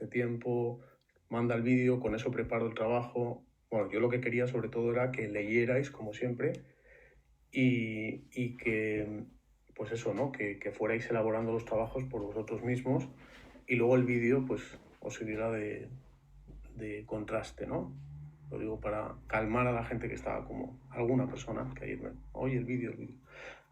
tiempo, manda el vídeo, con eso preparo el trabajo. Bueno, yo lo que quería sobre todo era que leyerais, como siempre, y que, pues eso, ¿no? Que fuerais elaborando los trabajos por vosotros mismos y luego el vídeo, pues, os sirviera de contraste, ¿no? Lo digo para calmar a la gente que estaba como alguna persona que ayer me, oye, el vídeo.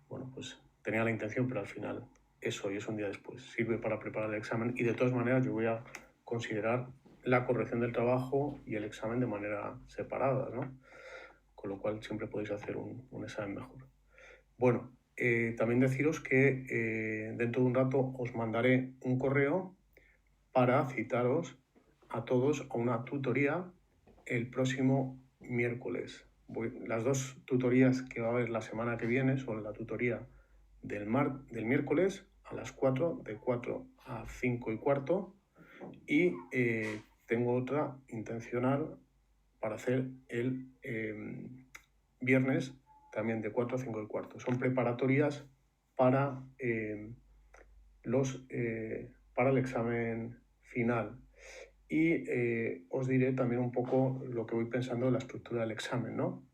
Bueno, pues tenía la intención, pero al final eso y es un día después. Sirve para preparar el examen y de todas maneras yo voy a considerar la corrección del trabajo y el examen de manera separada, ¿no? Con lo cual siempre podéis hacer un examen mejor. Bueno, también deciros que dentro de un rato os mandaré un correo para citaros a todos a una tutoría el próximo miércoles. Las dos tutorías que va a haber la semana que viene son la tutoría del miércoles a las 4, de 4 a 5 y cuarto, y tengo otra intencional para hacer el viernes también de 4 a 5 y cuarto. Son preparatorias para, para el examen final. Y os diré también un poco lo que voy pensando de la estructura del examen, ¿no?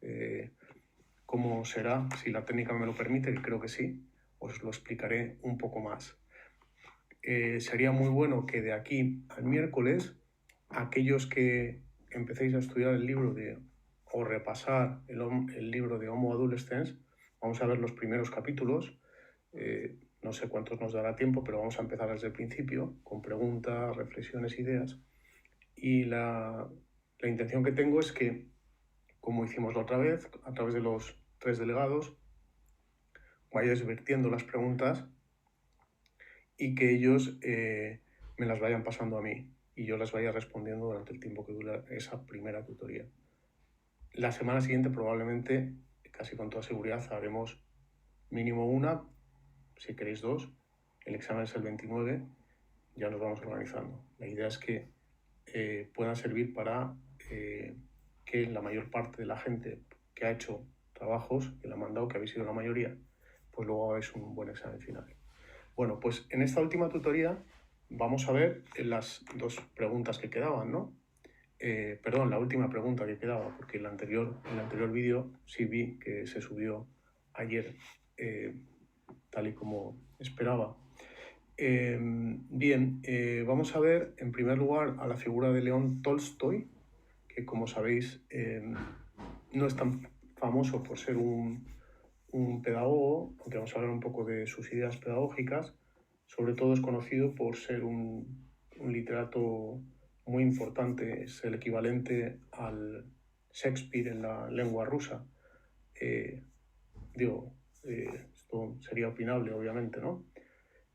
Cómo será, si la técnica me lo permite, que creo que sí, os lo explicaré un poco más. Sería muy bueno que de aquí al miércoles, aquellos que empecéis a estudiar el libro o repasar el libro de Homo Adolescens, vamos a ver los primeros capítulos. No sé cuántos nos dará tiempo, pero vamos a empezar desde el principio, con preguntas, reflexiones, ideas. Y la intención que tengo es que, como hicimos la otra vez, a través de los 3 delegados, vayáis vertiendo las preguntas y que ellos me las vayan pasando a mí y yo las vaya respondiendo durante el tiempo que dura esa primera tutoría. La semana siguiente probablemente, casi con toda seguridad, haremos mínimo una, si queréis dos. El examen es el 29, ya nos vamos organizando. La idea es que puedan servir para que la mayor parte de la gente que ha hecho trabajos, que la ha mandado, que habéis sido la mayoría, pues luego hagáis un buen examen final. Bueno, pues en esta última tutoría vamos a ver las dos preguntas que quedaban, ¿no? Perdón, la última pregunta que quedaba, porque en el anterior vídeo sí vi que se subió ayer, tal y como esperaba. Bien, vamos a ver en primer lugar a la figura de León Tolstoy, que como sabéis no es tan famoso por ser un pedagogo, aunque vamos a hablar un poco de sus ideas pedagógicas. Sobre todo es conocido por ser un literato muy importante, es el equivalente al Shakespeare en la lengua rusa. Esto sería opinable, obviamente, ¿no?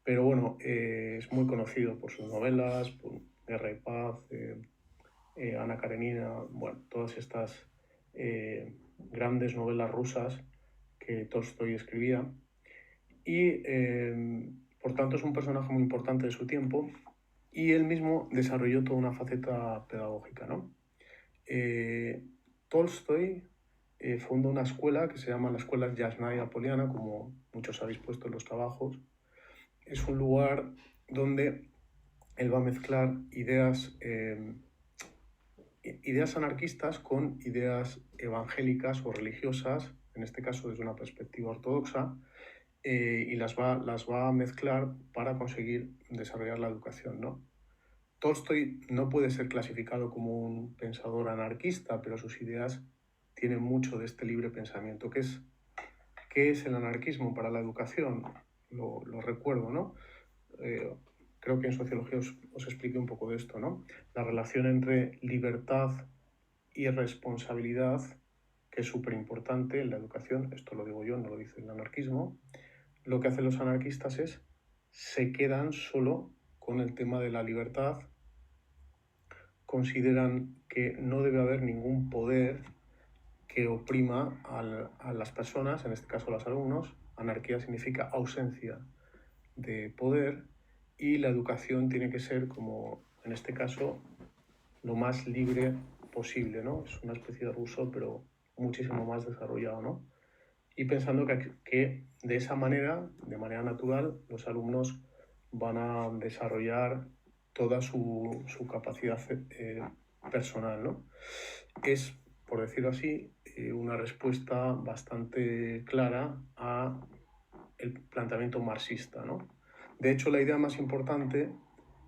Pero bueno, es muy conocido por sus novelas, por Guerra y Paz, Ana Karenina, bueno, todas estas grandes novelas rusas que Tolstoy escribía. Y por tanto es un personaje muy importante de su tiempo y él mismo desarrolló toda una faceta pedagógica, ¿no? Tolstoy fundó una escuela que se llama la Escuela Yasnaya Poliana, como muchos habéis puesto en los trabajos. Es un lugar donde él va a mezclar ideas anarquistas con ideas evangélicas o religiosas, en este caso desde una perspectiva ortodoxa, y las va a mezclar para conseguir desarrollar la educación, ¿no? Tolstoy no puede ser clasificado como un pensador anarquista, pero sus ideas tienen mucho de este libre pensamiento. ¿Qué es el anarquismo para la educación? Lo recuerdo, ¿no? Creo que en sociología os expliqué un poco de esto, ¿no? La relación entre libertad y responsabilidad, que es súper importante en la educación, esto lo digo yo, no lo dice el anarquismo. Lo que hacen los anarquistas es, se quedan solo con el tema de la libertad, consideran que no debe haber ningún poder que oprima a las personas, en este caso a los alumnos. Anarquía significa ausencia de poder y la educación tiene que ser, como en este caso, lo más libre posible, ¿no? Es una especie de Rousseau, pero muchísimo más desarrollado, ¿no? Y pensando que de esa manera, de manera natural, los alumnos van a desarrollar toda su capacidad personal, ¿no? Es, por decirlo así, una respuesta bastante clara a el planteamiento marxista, ¿no? De hecho, la idea más importante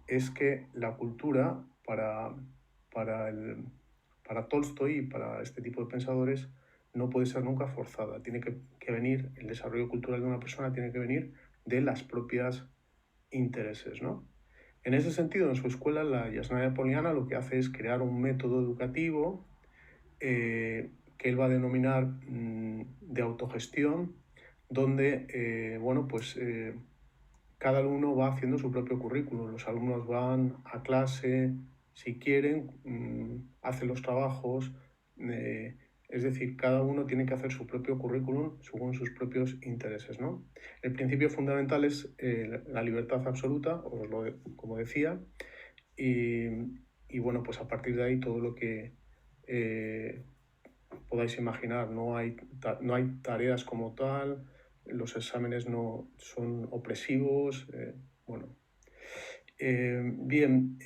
es que la cultura para Tolstoy y para este tipo de pensadores no puede ser nunca forzada. Tiene que venir, el desarrollo cultural de una persona tiene que venir de las propias intereses, ¿no? En ese sentido, en su escuela, la Yasnaya Poliana lo que hace es crear un método educativo que él va a denominar de autogestión, donde, bueno, pues cada alumno va haciendo su propio currículum. Los alumnos van a clase, si quieren, hacen los trabajos, es decir, cada uno tiene que hacer su propio currículum según sus propios intereses, ¿no? El principio fundamental es la libertad absoluta, como decía, y bueno, pues a partir de ahí todo lo que podáis imaginar, no hay tareas como tal, los exámenes no son opresivos, bueno. Bien,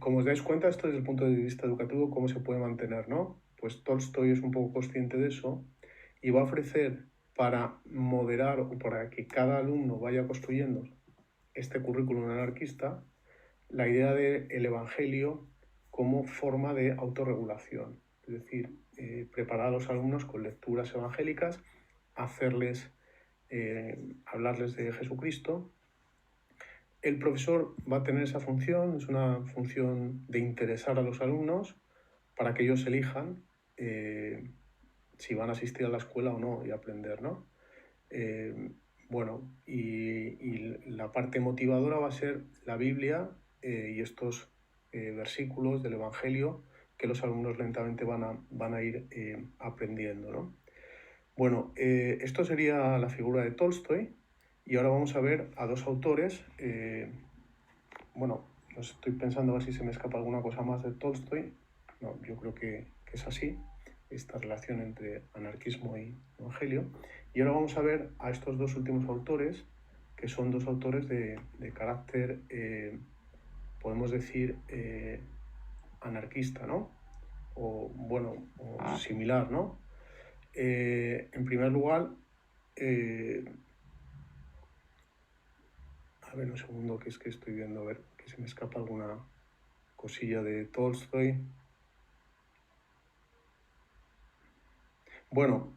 como os dais cuenta, esto desde el punto de vista educativo, ¿cómo se puede mantener, no? Pues Tolstoy es un poco consciente de eso y va a ofrecer para moderar o para que cada alumno vaya construyendo este currículum anarquista la idea del Evangelio como forma de autorregulación, es decir, preparar a los alumnos con lecturas evangélicas, hablarles de Jesucristo. El profesor va a tener esa función, es una función de interesar a los alumnos para que ellos elijan si van a asistir a la escuela o no y aprender, ¿no? Bueno, y la parte motivadora va a ser la Biblia y estos versículos del Evangelio que los alumnos lentamente van a ir aprendiendo, ¿no? Bueno, esto sería la figura de Tolstoy y ahora vamos a ver a dos autores. Bueno, estoy pensando a ver si se me escapa alguna cosa más de Tolstoy. No, yo creo que es así, esta relación entre anarquismo y evangelio. Y ahora vamos a ver a estos dos últimos autores, que son dos autores de carácter, podemos decir, anarquista, ¿no? O, bueno, o similar, ¿no? En primer lugar, a ver un segundo, que es que estoy viendo, a ver, que se me escapa alguna cosilla de Tolstoy. Bueno,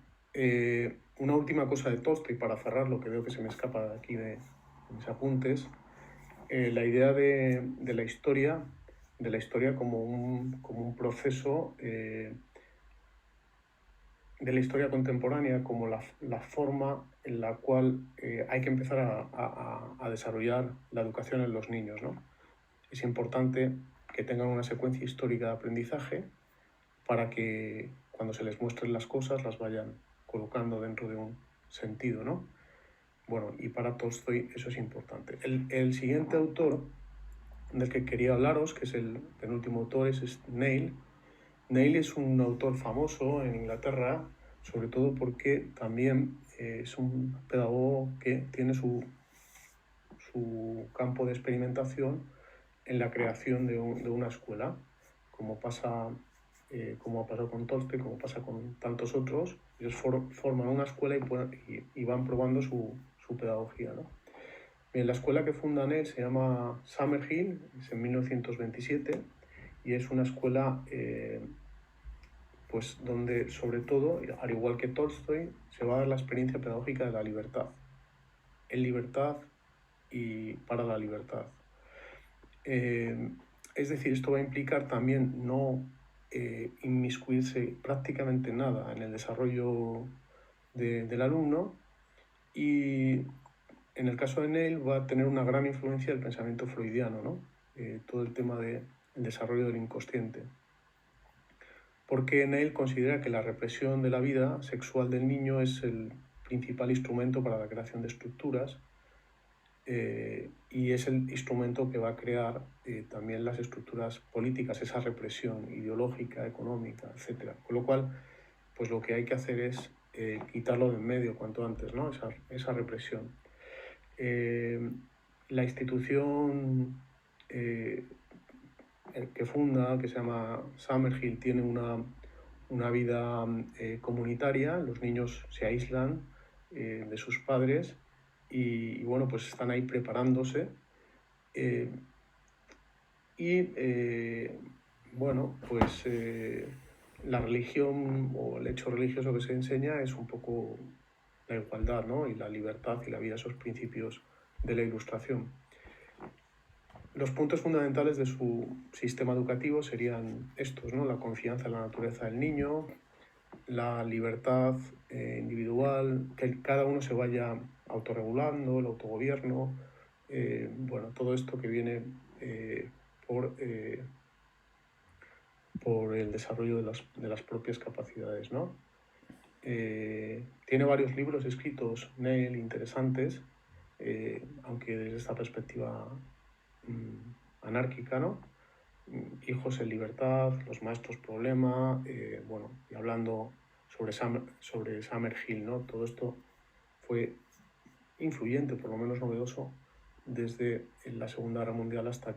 una última cosa de Tolstoy para cerrar, lo que veo que se me escapa de aquí de mis apuntes, la idea de la historia como un proceso de la historia contemporánea, como la forma en la cual hay que empezar a desarrollar la educación en los niños, ¿no? Es importante que tengan una secuencia histórica de aprendizaje para que cuando se les muestren las cosas las vayan colocando dentro de un sentido, ¿no? Bueno, y para Tolstoy eso es importante. El siguiente autor del que quería hablaros, que es el penúltimo autor, es Neil. Neil es un autor famoso en Inglaterra, sobre todo porque también es un pedagogo que tiene su campo de experimentación en la creación de una escuela, como como ha pasado con Tolstoy, como pasa con tantos otros. Ellos forman una escuela y van probando su pedagogía, ¿no? Bien, la escuela que funda Neil se llama Summerhill, es en 1927, y es una escuela pues donde sobre todo, al igual que Tolstoy, se va a dar la experiencia pedagógica de la libertad. En libertad y para la libertad. Es decir, esto va a implicar también no inmiscuirse prácticamente nada en el desarrollo del alumno, y en el caso de Neil va a tener una gran influencia el pensamiento freudiano, ¿no? Todo el tema del desarrollo del inconsciente. Porque Neil considera que la represión de la vida sexual del niño es el principal instrumento para la creación de estructuras, y es el instrumento que va a crear también las estructuras políticas, esa represión ideológica, económica, etc. Con lo cual, pues lo que hay que hacer es quitarlo de en medio cuanto antes, ¿no? Esa represión. La institución que funda, que se llama Summerhill, tiene una vida comunitaria. Los niños se aíslan de sus padres y, bueno, pues están ahí preparándose. Bueno, pues la religión o el hecho religioso que se enseña es un poco la igualdad, ¿no? Y la libertad y la vida, esos principios de la Ilustración. Los puntos fundamentales de su sistema educativo serían estos, ¿no? La confianza en la naturaleza del niño, la libertad individual, que cada uno se vaya autorregulando, el autogobierno, bueno, todo esto que viene por el desarrollo de las propias capacidades, ¿no? Tiene varios libros escritos, Neil, interesantes, aunque desde esta perspectiva anárquica, ¿no? Hijos en libertad, Los maestros problema, bueno, y hablando sobre Summerhill, ¿no? Todo esto fue influyente, por lo menos novedoso, desde la Segunda Guerra Mundial hasta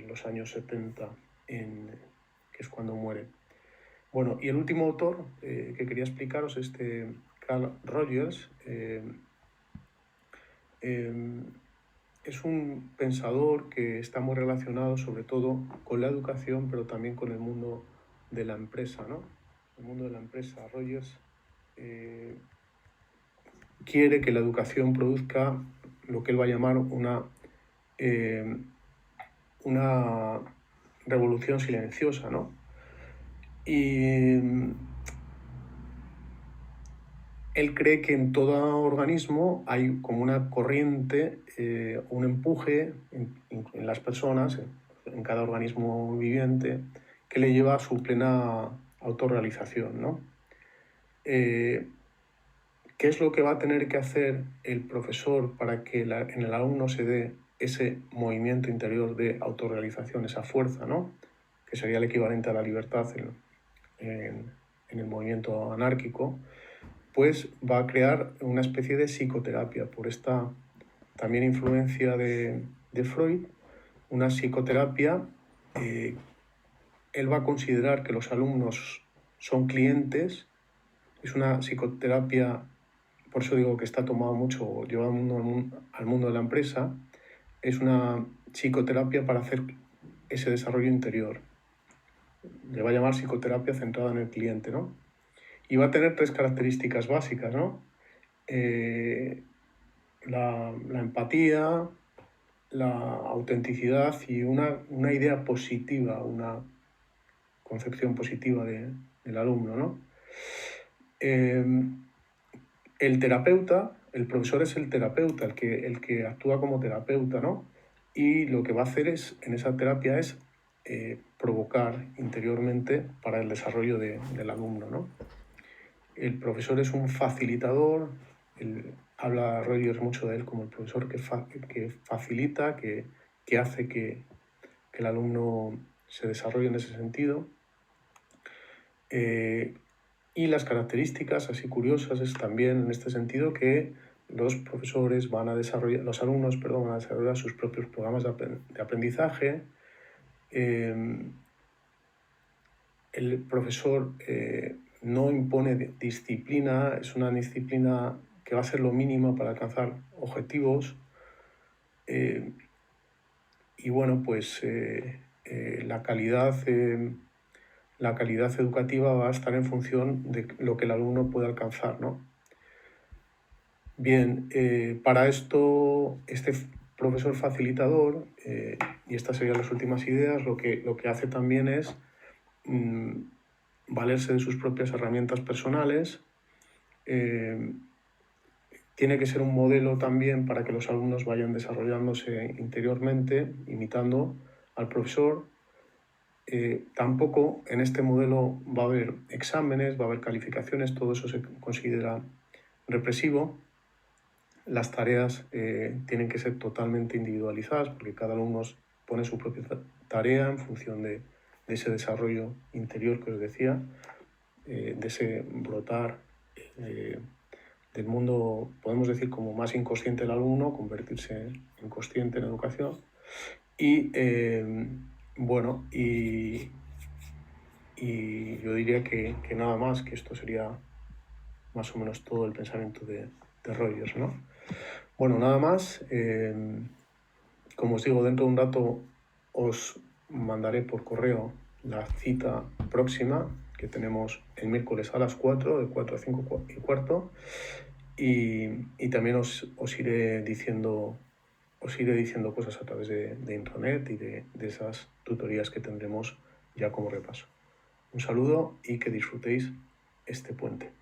los años 70, que es cuando muere. Bueno, y el último autor que quería explicaros es Carl Rogers. Es un pensador que está muy relacionado sobre todo con la educación, pero también con el mundo de la empresa, ¿no? El mundo de la empresa. Rogers quiere que la educación produzca lo que él va a llamar una revolución silenciosa, ¿no? Y él cree que en todo organismo hay como una corriente, un empuje en las personas, en cada organismo viviente, que le lleva a su plena autorrealización, ¿no? ¿Qué es lo que va a tener que hacer el profesor para que en el alumno se dé ese movimiento interior de autorrealización, esa fuerza, ¿no? Que sería el equivalente a la libertad en el movimiento anárquico? Pues va a crear una especie de psicoterapia por esta también influencia de Freud, una psicoterapia. Él va a considerar que los alumnos son clientes, es una psicoterapia, por eso digo que está tomado mucho, llevado al mundo de la empresa, es una psicoterapia para hacer ese desarrollo interior. Le va a llamar psicoterapia centrada en el cliente, ¿no? Y va a tener 3 características básicas, ¿no? La empatía, la autenticidad y una idea positiva, una concepción positiva del alumno, ¿no? El terapeuta, el profesor es el terapeuta, el que actúa como terapeuta, ¿no? Y lo que va a hacer en esa terapia es provocar interiormente para el desarrollo del alumno, ¿no? El profesor es un facilitador, habla Rogers mucho de él como el profesor que facilita, que hace que el alumno se desarrolle en ese sentido. Y las características así curiosas es también en este sentido que los profesores los alumnos, van a desarrollar sus propios programas de aprendizaje. El profesor no impone disciplina, es una disciplina que va a ser lo mínimo para alcanzar objetivos. Y bueno, pues la calidad educativa va a estar en función de lo que el alumno puede alcanzar, ¿no? Bien, para esto, este profesor facilitador, y estas serían las últimas ideas, lo que hace también es valerse de sus propias herramientas personales. Tiene que ser un modelo también para que los alumnos vayan desarrollándose interiormente, imitando al profesor. Tampoco en este modelo va a haber exámenes, va a haber calificaciones, todo eso se considera represivo. Las tareas tienen que ser totalmente individualizadas porque cada alumno pone su propia tarea en función de ese desarrollo interior que os decía, de ese brotar del mundo, podemos decir, como más inconsciente del alumno, convertirse en consciente en educación. Y bueno, y yo diría que nada más, que esto sería más o menos todo el pensamiento de Rogers, ¿no? Bueno, nada más. Como os digo, dentro de un rato os mandaré por correo la cita próxima, que tenemos el miércoles a las 4, de 4 a 5 y cuarto. Y también os iré diciendo cosas a través de intranet y de esas tutorías que tendremos ya como repaso. Un saludo y que disfrutéis este puente.